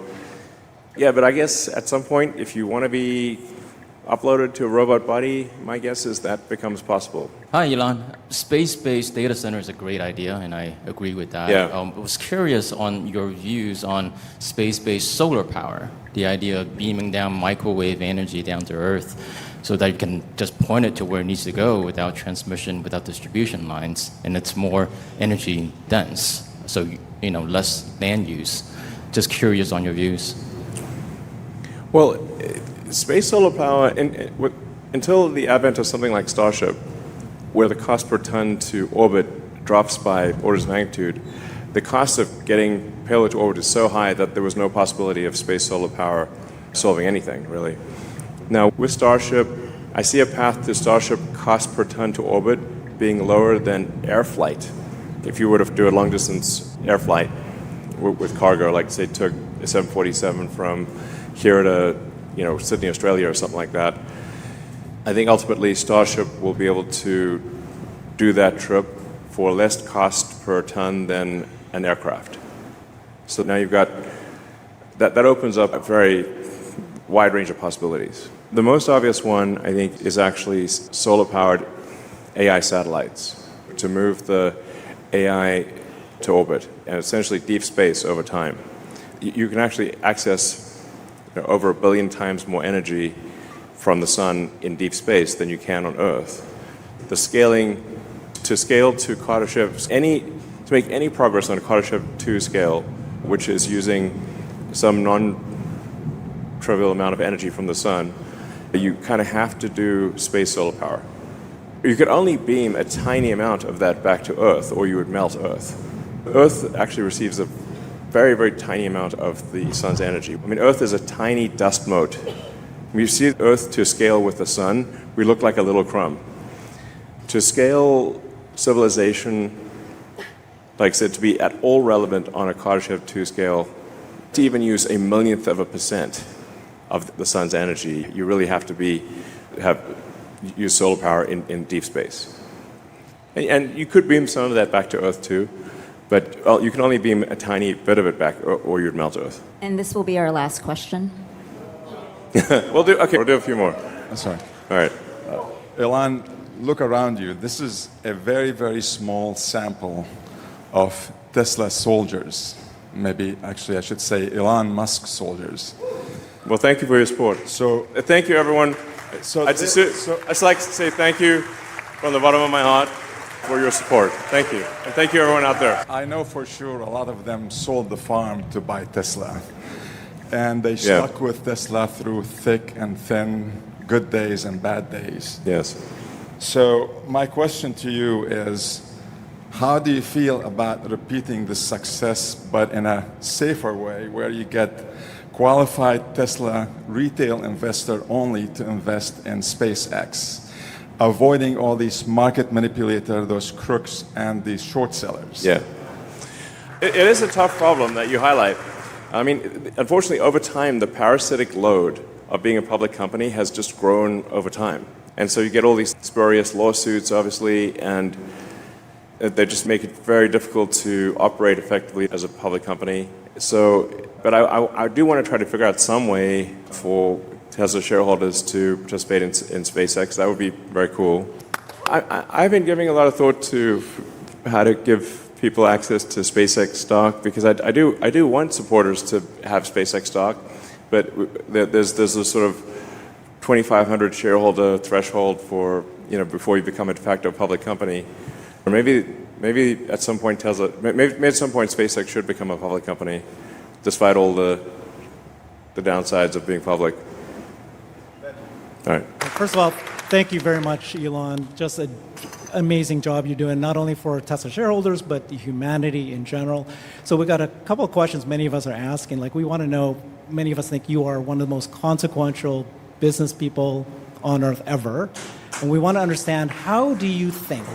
yeah, but I guess at some point, if you want to be uploaded to a robot body, my guess is that becomes possible. Hi, Elon. Space-based data center is a great idea, and I agree with that. Yeah. I was curious on your views on space-based solar power, the idea of beaming down microwave energy down to Earth so that you can just point it to where it needs to go without transmission, without distribution lines, and it's more energy dense, so less land use. Just curious on your views. Well, space solar power, until the advent of something like Starship, where the cost per ton to orbit drops by orders of magnitude, the cost of getting payload to orbit is so high that there was no possibility of space solar power solving anything, really. Now, with Starship, I see a path to Starship cost per ton to orbit being lower than air flight. If you were to do a long-distance air flight with cargo, like say took a 747 from here to Sydney, Australia, or something like that, I think ultimately Starship will be able to do that trip for less cost per ton than an aircraft. So now you've got that opens up a very wide range of possibilities. The most obvious one, I think, is actually solar-powered AI satellites to move the AI to orbit and essentially deep space over time. You can actually access over 1 billion times more energy from the sun in deep space than you can on Earth. The to scale to Kardashev, to make any progress on a Kardashev 2 scale, which is using some non-trivial amount of energy from the sun, you kind of have to do space solar power. You could only beam a tiny amount of that back to Earth, or you would melt Earth. Earth actually receives a very, very tiny amount of the sun's energy. I mean, Earth is a tiny dust mote. When you see Earth to scale with the sun, we look like a little crumb. To scale civilization, like I said, to be at all relevant on a Kardashev 2 scale, to even use 1/1,000,000% of the sun's energy, you really have to use solar power in deep space. And you could beam some of that back to Earth too, but you can only beam a tiny bit of it back, or you'd melt Earth. And this will be our last question. We'll do a few more. Sorry. All right. Elon, look around you. This is a very, very small sample of Tesla soldiers. Maybe, actually, I should say Elon Musk soldiers. Well, thank you for your support. So, thank you, everyone. I'd just like to say thank you from the bottom of my heart for your support. Thank you. And thank you, everyone out there. I know for sure a lot of them sold the farm to buy Tesla. And they stuck with Tesla through thick and thin, good days and bad days. Yes. So my question to you is, how do you feel about repeating the success, but in a safer way, where you get qualified Tesla retail investor only to invest in SpaceX, avoiding all these market manipulators, those crooks, and these short sellers? Yeah. It is a tough problem that you highlight. I mean, unfortunately, over time, the parasitic load of being a public company has just grown over time. And so you get all these spurious lawsuits, obviously, and they just make it very difficult to operate effectively as a public company. But I do want to try to figure out some way for Tesla shareholders to participate in SpaceX. That would be very cool. I've been giving a lot of thought to how to give people access to SpaceX stock, because I do want supporters to have SpaceX stock, but there's this sort of 2,500 shareholder threshold for before you become a de facto public company. Or maybe at some point maybe at some point SpaceX should become a public company, despite all the downsides of being public. All right. First of all, thank you very much, Elon. Just an amazing job you're doing, not only for Tesla shareholders, but humanity in general. So we got a couple of questions many of us are asking. Like, we want to know, many of us think you are one of the most consequential business people on earth ever. And we want to understand, how do you think?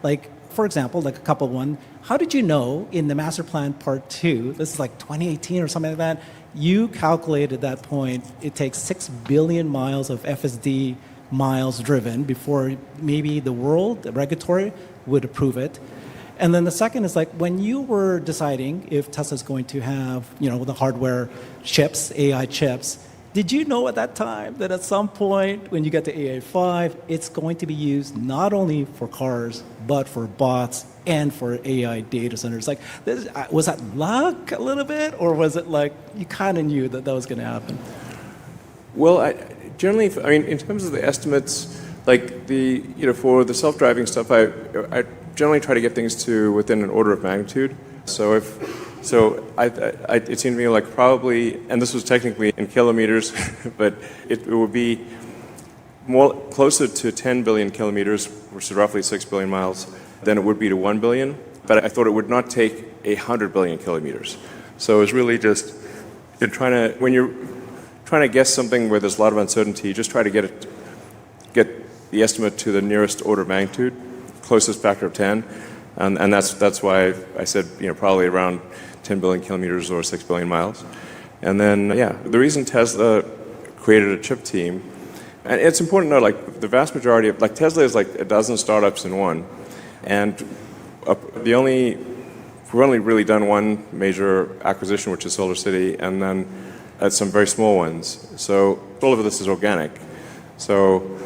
Like, for example, like a couple one, how did you know in the master plan part 2, this is like 2018 or something like that, you calculated at that point it takes 6 billion miles of FSD miles driven before maybe the world, the regulatory, would approve it. And then the second is, like, when you were deciding if Tesla's going to have, the hardware chips, AI chips, Did you know at that time that at some point when you get to AI5, it's going to be used not only for cars, but for bots and for AI data centers? Like, was that luck a little bit, or was it like you kind of knew that that was going to happen? Well, generally, in terms of the estimates, like for the self-driving stuff, I generally try to get things to within an order of magnitude. So it seemed to me like probably, and this was technically in kilometers, but it would be more closer to 10 billion kilometers, which is roughly 6 billion miles, than it would be to 1 billion. But I thought it would not take 100 billion kilometers. So it was really just when you're trying to guess something where there's a lot of uncertainty, just try to get the estimate to the nearest order of magnitude, closest factor of 10. And that's why I said probably around 10 billion kilometers or 6 billion miles. And then, the reason Tesla created a chip team, and it's important to know, like, the vast majority of, like, Tesla is like a dozen startups in one. And we've only really done one major acquisition, which is Solar City, and then some very small ones. So all of this is organic. So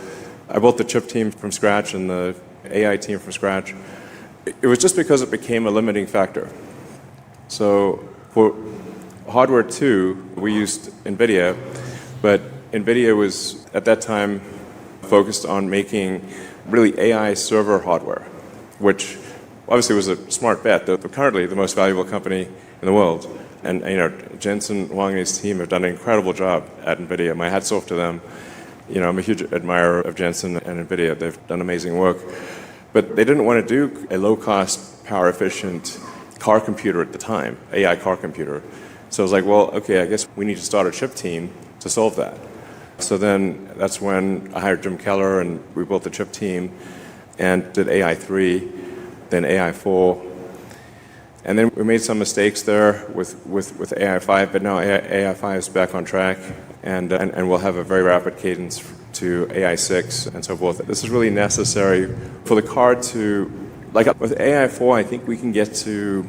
I built the chip team from scratch and the AI team from scratch. It was just because it became a limiting factor. So for hardware too, we used NVIDIA, but NVIDIA was at that time focused on making really AI server hardware, which obviously was a smart bet. They're currently the most valuable company in the world. And Jensen Huang and his team have done an incredible job at NVIDIA. My hat's off to them. I'm a huge admirer of Jensen and NVIDIA. They've done amazing work. But they didn't want to do a low-cost, power-efficient car computer at the time, AI car computer. So I was like, well, okay, I guess we need to start a chip team to solve that. So then that's when I hired Jim Keller, and we built the chip team and did AI3, then AI4. And then we made some mistakes there with AI5, but now AI5 is back on track, and we'll have a very rapid cadence to AI6 and so forth. This is really necessary for the car to, like with AI4, I think we can get to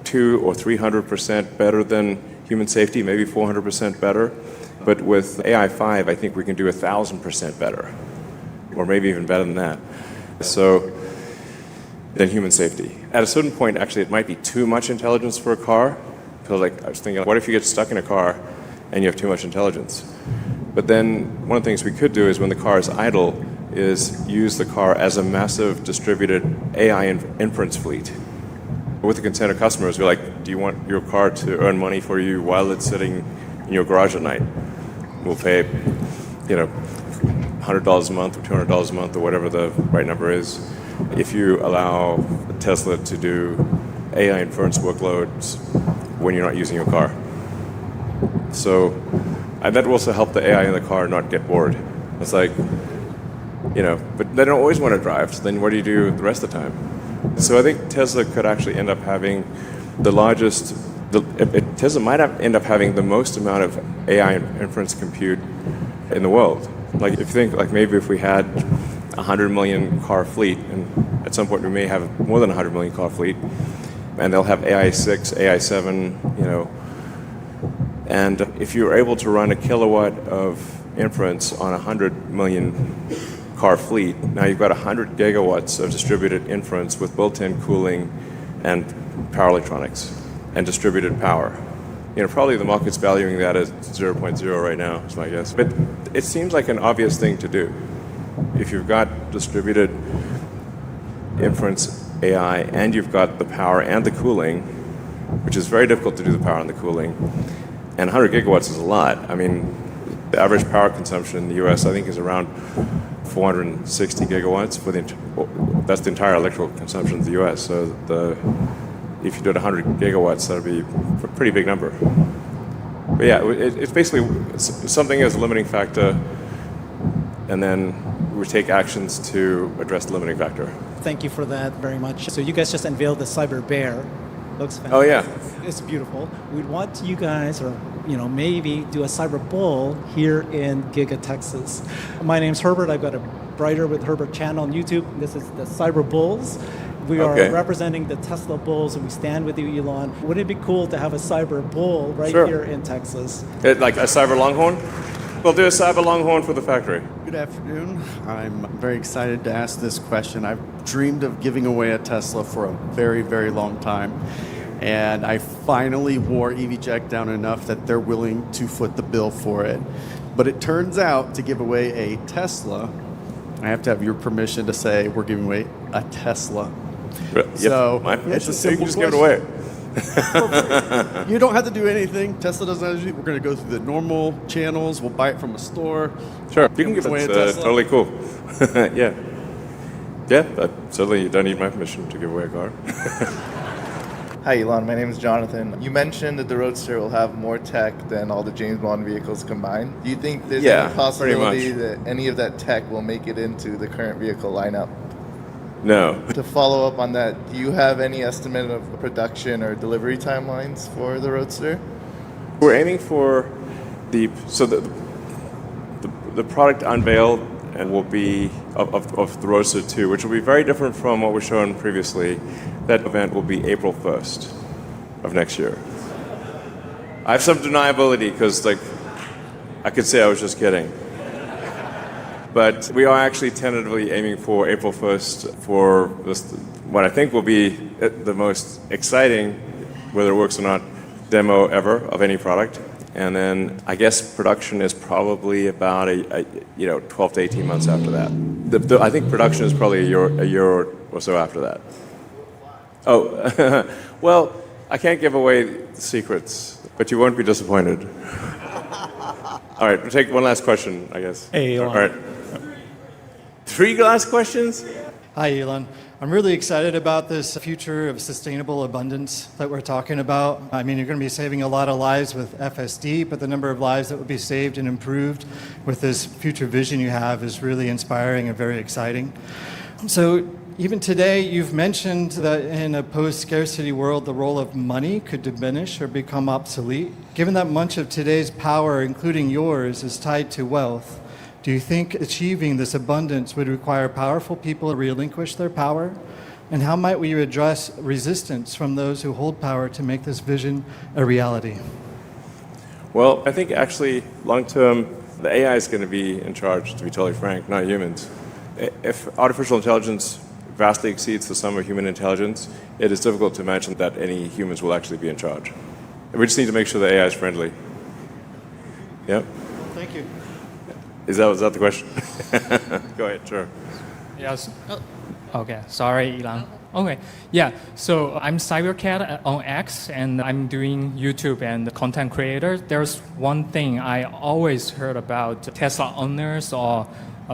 200 or 300% better than human safety, maybe 400% better. But with AI5, I think we can do 1,000% better, or maybe even better than that. So, than human safety. At a certain point, actually, it might be too much intelligence for a car. Because I was thinking, what if you get stuck in a car and you have too much intelligence? But then one of the things we could do is when the car is idle is use the car as a massive distributed AI inference fleet. With the consent of customers, we're like, do you want your car to earn money for you while it's sitting in your garage at night? We'll pay, $100 a month or $200 a month or whatever the right number is if you allow Tesla to do AI inference workloads when you're not using your car. So and that will also help the AI in the car not get bored. It's like, but they don't always want to drive, so then what do you do the rest of the time? So I think Tesla could actually end up having the largest, Tesla might end up having the most amount of AI inference compute in the world. Like if you think, like maybe if we had 100 million car fleet, and at some point we may have more than 100 million car fleet, and they'll have AI6, AI7, and if you're able to run a kilowatt of inference on 100 million car fleet, now you've got 100 gigawatts of distributed inference with built-in cooling and power electronics and distributed power. Probably the market's valuing that as 0.0 right now, is my guess. But it seems like an obvious thing to do. If you've got distributed inference AI and you've got the power and the cooling, which is very difficult to do the power and the cooling, and 100 gigawatts is a lot. I mean, the average power consumption in the US, I think, is around 460 gigawatts. That's the entire electrical consumption of the US. So if you did 100 gigawatts, that would be a pretty big number. But yeah, it's basically something as a limiting factor, and then we take actions to address the limiting factor. Thank you for that very much. So you guys just unveiled the Cyber Bear. Looks fantastic. Oh yeah, it's beautiful. We'd want you guys, or maybe do a Cyber Bull here in Giga, Texas. My name's Herbert. I've got a Brighter with Herbert channel on YouTube. This is the Cyber Bulls, We are Okay. representing the Tesla bulls, and we stand with you, Elon. Wouldn't it be cool to have a cyber bull right Sure. here in Texas? Like a cyber longhorn? We'll do a cyber longhorn for the factory. Good afternoon. I'm very excited to ask this question. I've dreamed of giving away a Tesla for a very, very long time. And I finally wore EVJect down enough that they're willing to foot the bill for it. But it turns out to give away a Tesla, I have to have your permission to say we're giving away a Tesla. So my it's permission. a You simple can just give it question. away. You don't have to do anything. Tesla doesn't have to do. We're going to go through the normal channels. We'll buy it from a store. Sure, you can give away it. a Tesla. Totally cool. Yeah. Yeah, but certainly you don't need my permission to give away a car. Hi, Elon. My name is Jonathan. You mentioned that the Roadster will have more tech than all the James Bond vehicles combined. Do you think there's Yeah, any possibility pretty that any of that tech will make it into the current vehicle lineup? No. To follow up on that, do you have any estimate of production or delivery timelines for the Roadster? We're aiming for the product unveiled and will be of the Roadster 2, which will be very different from what was shown previously. That event will be April 1st of next year. I have some deniability because, like, I could say I was just kidding. But we are actually tentatively aiming for April 1st for this, what I think will be the most exciting, whether it works or not, demo ever of any product. And then I guess production is probably about 12 to 18 months after that. I think production is probably a year or so after that. Oh, well, I can't give away secrets, but you won't be disappointed. All right, we'll take one last question, I guess. Hey, Elon. All right. 3 last questions? Hi, Elon. I'm really excited about this future of sustainable abundance that we're talking about. I mean, you're going to be saving a lot of lives with FSD, but the number of lives that will be saved and improved with this future vision you have is really inspiring and very exciting. So even today, you've mentioned that in a post-scarcity world, the role of money could diminish or become obsolete. Given that much of today's power, including yours, is tied to wealth, do you think achieving this abundance would require powerful people to relinquish their power? And how might we address resistance from those who hold power to make this vision a reality? Well, I think actually, long term, the AI is going to be in charge, to be totally frank, not humans. If artificial intelligence vastly exceeds the sum of human intelligence, it is difficult to imagine that any humans will actually be in charge. We just need to make sure the AI is friendly. Yep. Thank you. Was that the question? Go ahead, sure. Yes. Okay, sorry, Elon. Okay, yeah, so I'm Cybercab on X, and I'm doing YouTube and content creator. There's one thing I always heard about Tesla owners or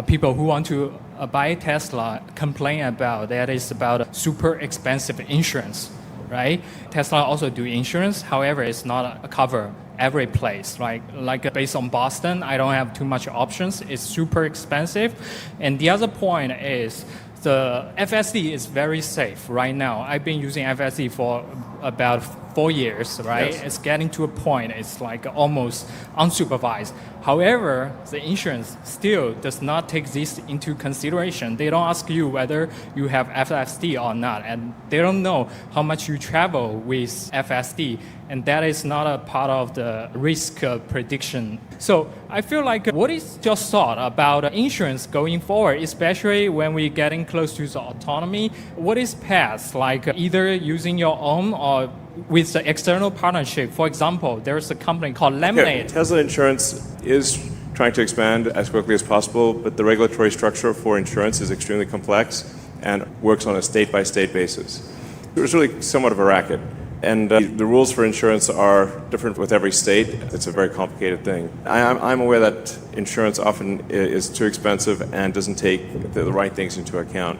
people who want to buy Tesla complain about, that is about super expensive insurance, right? Tesla also do insurance, however, it's not a cover every place. Like based on Boston, I don't have too much options. It's super expensive. And the other point is the FSD is very safe right now. I've been using FSD for about 4 years, right? Yes. It's getting to a point, it's like almost unsupervised. However, the insurance still does not take this into consideration. They don't ask you whether you have FSD or not, and they don't know how much you travel with FSD, and that is not a part of the risk prediction. So I feel like what is your thought about insurance going forward, especially when we're getting close to the autonomy? What is path, like either using your own or with the external partnership? For example, there's a company called Lemonade. Okay, Tesla Insurance is trying to expand as quickly as possible, but the regulatory structure for insurance is extremely complex and works on a state-by-state basis. It's really somewhat of a racket. And the rules for insurance are different with every state. It's a very complicated thing. I'm aware that insurance often is too expensive and doesn't take the right things into account.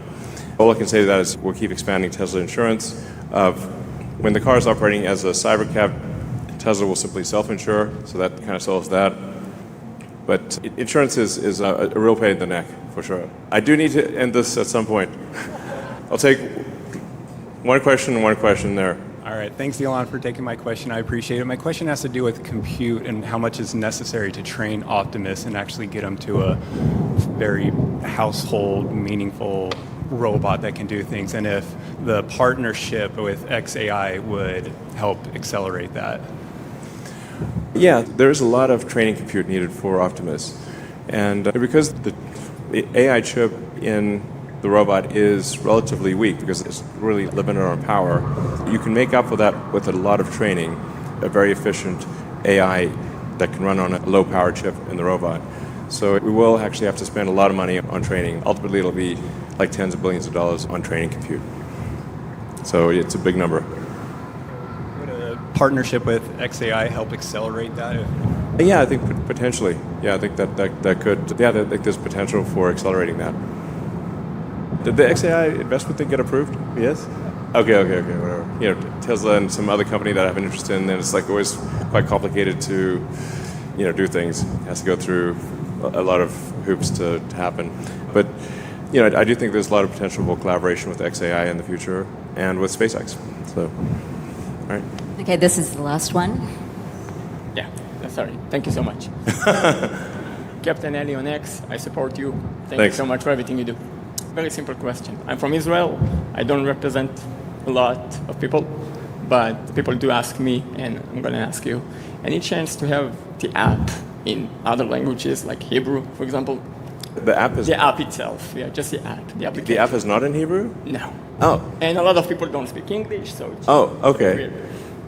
All I can say to that is we'll keep expanding Tesla Insurance. When the car is operating as a Cybercab, Tesla will simply self-insure, so that kind of solves that. But insurance is a real pain in the neck, for sure. I do need to end this at some point. I'll take one question and one question there. All right, thanks, Elon, for taking my question. I appreciate it. My question has to do with compute and how much is necessary to train Optimus and actually get him to a very household, meaningful robot that can do things, and if the partnership with XAI would help accelerate that. Yeah, there's a lot of training compute needed for Optimus. And because the AI chip in the robot is relatively weak, because it's really limited on power, you can make up for that with a lot of training, a very efficient AI that can run on a low-power chip in the robot. So we will actually have to spend a lot of money on training. Ultimately, it'll be like tens of billions of dollars on training compute. So it's a big number. Would a partnership with XAI help accelerate that? Yeah, I think potentially. Yeah, I think that could. Yeah, I think there's potential for accelerating that. Did the XAI investment thing get approved? Yes. Okay, whatever. You know, Tesla and some other company that I have an interest in, and it's like always quite complicated to, you know, do things. It has to go through a lot of hoops to happen. But, you know, I do think there's a lot of potential for collaboration with XAI in the future and with SpaceX. So, all right. Okay, this is the last one. Yeah, sorry. Thank you so much. Captain Ali on X, I support you. Thank you so much for everything you do. Very simple question. I'm from Israel. I don't represent a lot of people, but people do ask me, and I'm going to ask you. Any chance to have the app in other languages, like Hebrew, for example? The app is... The app itself, yeah, just the app, the application. The app is not in Hebrew? No. Oh. And a lot of people don't speak English, so it's okay. weird.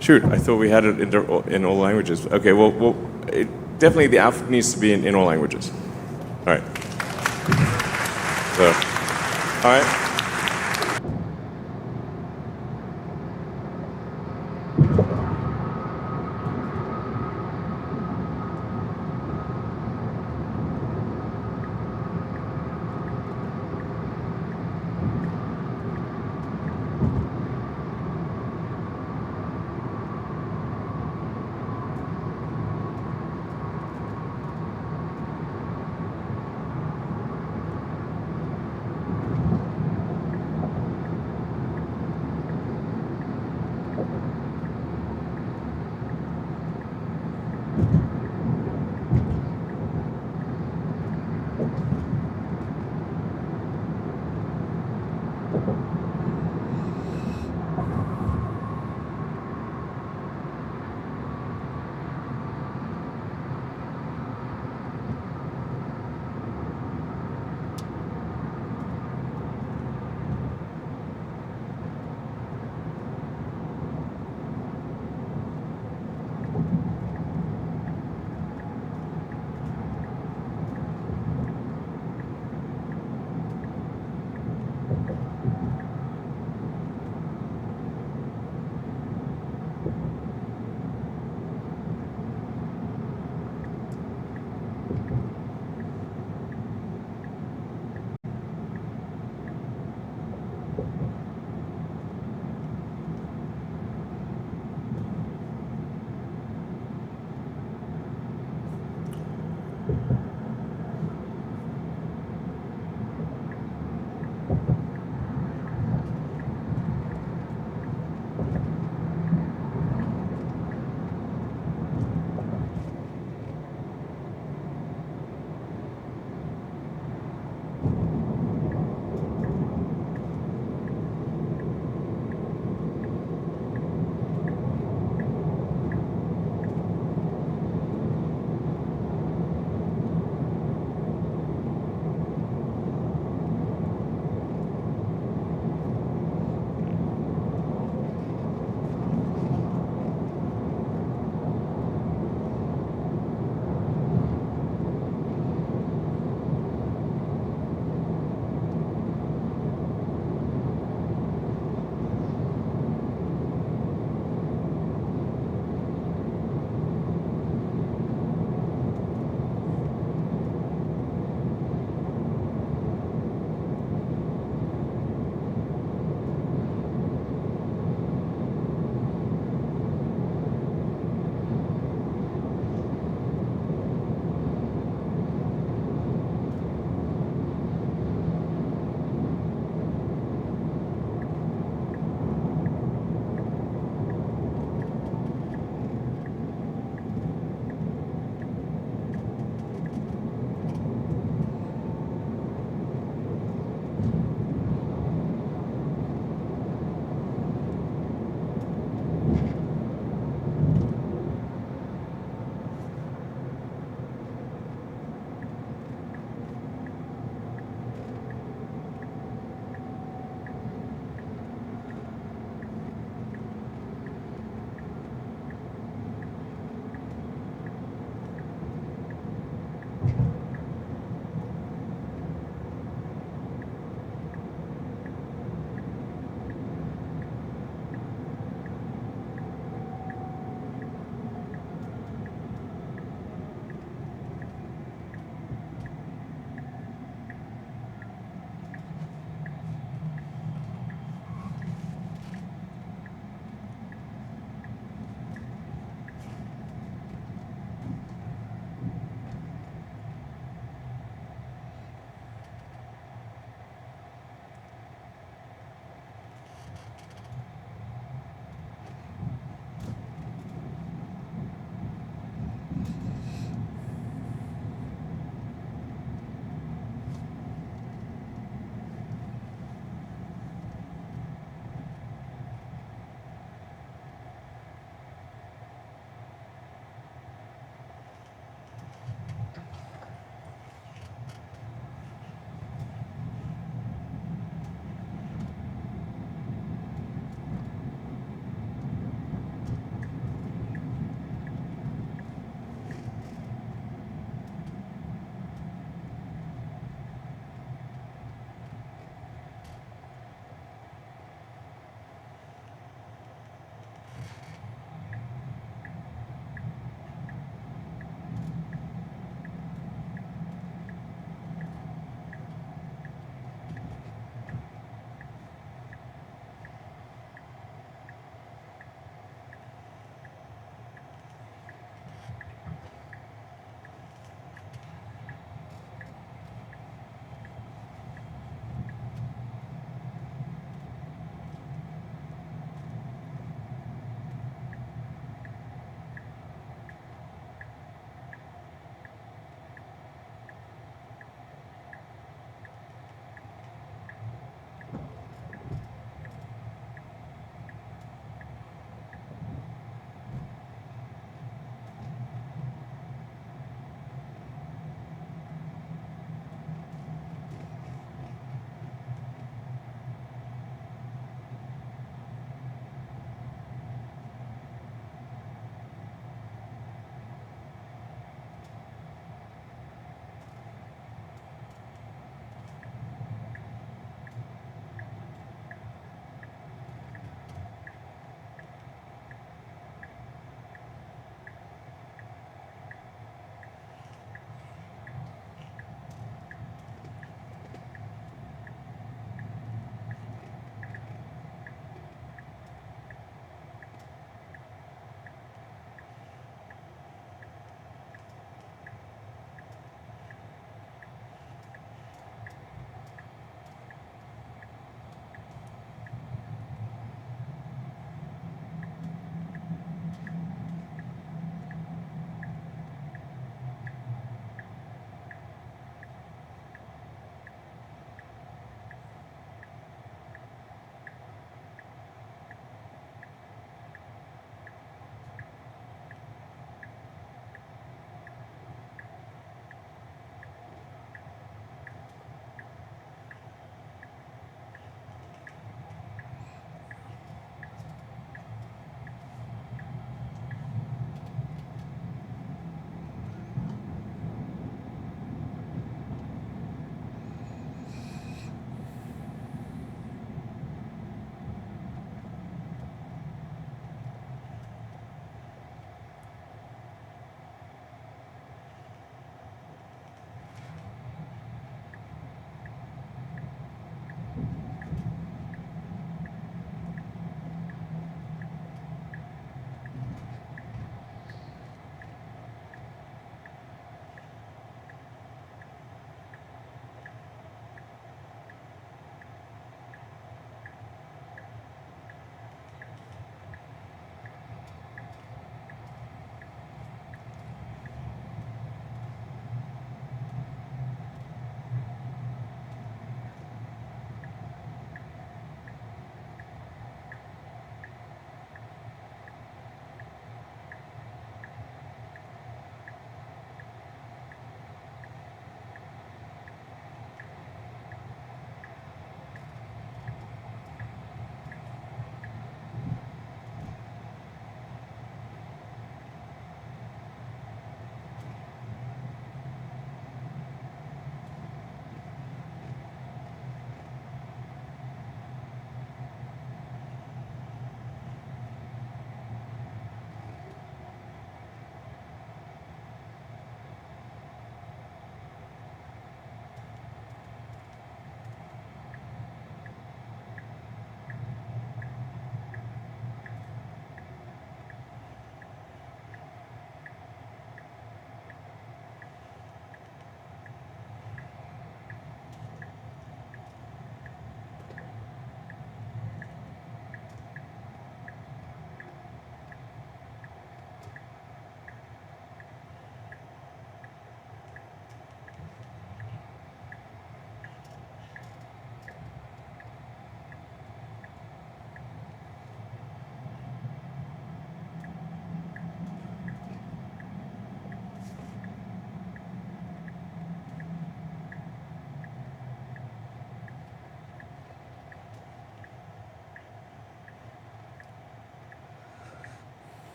Shoot, I thought we had it in all languages. Okay, well definitely the app needs to be in all languages. All right. So, all right.